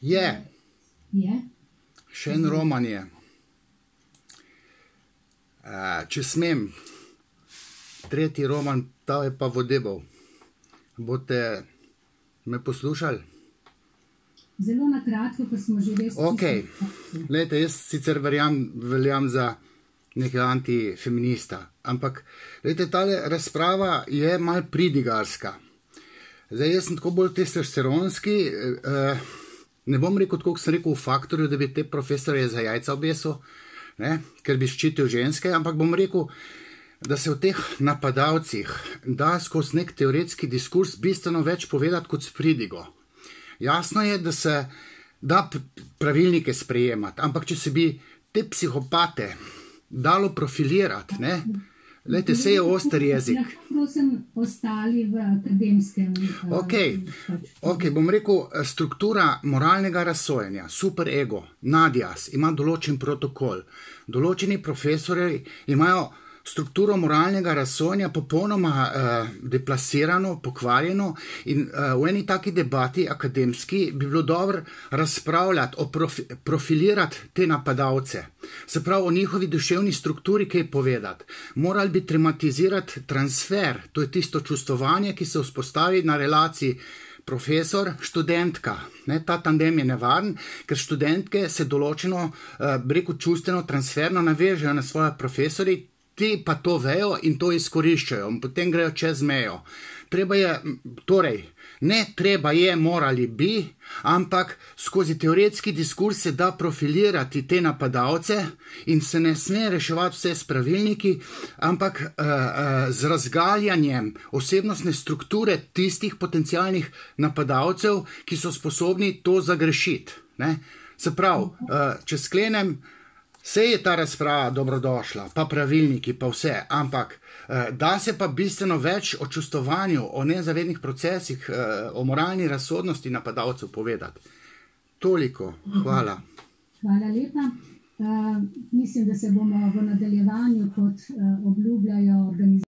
Je. Še en roman je. Če smem, tretji roman, ta je pa Vodebov. Boste me poslušali? Zelo na kratko, ker smo že res... Okej. Glejte, jaz sicer veljam za nekaj antifeminista, ampak glejte, tale razprava je malo pridigarska. Zdaj, jaz sem tako bolj testosteronski, ne bom rekel tako, kot sem rekel v Faktorju, da bi te profesorje za jajca obesil, ker bi ščitil ženske, ampak bom rekel, da se v teh napadalcih da skozi nek teoretski diskurs bistveno več povedati kot s pridigo. Jasno je, da se da pravilnike sprejemati, ampak če se bi te psihopate dalo profilirati, glejte, vse je oster jezik. Lahko prosim ostali v akademskem... Ok, bom rekel, struktura moralnega razsojanja, superego, nadjaz, ima določen protokol. Določeni profesori imajo strukturo moralnega razsojanja popolnoma deplasirano, pokvarjeno in v eni taki debati akademski bi bilo dobro razpravljati, profilirati te napadalce. Se pravi, o njihovi duševni strukturi kaj povedati. Morali bi tematizirati transfer, to je tisto čustvovanje, ki se vzpostavi na relaciji profesor, študentka. Ta tandem je nevaren, ker študentke se določeno, rekel, čustveno, transferno navežejo na svoje profesori, ti pa to vejo in to izkoriščajo in potem grejo čez mejo. Treba je, morali bi, ampak skozi teoretski diskurs se da profilirati te napadalce in se ne sme reševati vse s pravilniki, ampak z razgaljanjem osebnostne strukture tistih potencialnih napadalcev, ki so sposobni to zagrešiti. Se pravi, če sklenem, vse je ta razprava dobrodošla, pa pravilniki, pa vse, ampak da se pa bistveno več o čustvovanju, o nezavednih procesih, o moralni razsodnosti napadalcev povedati. Toliko. Hvala. Hvala lepa. Mislim, da se bomo v nadaljevanju, kot obljubljajo organizacije,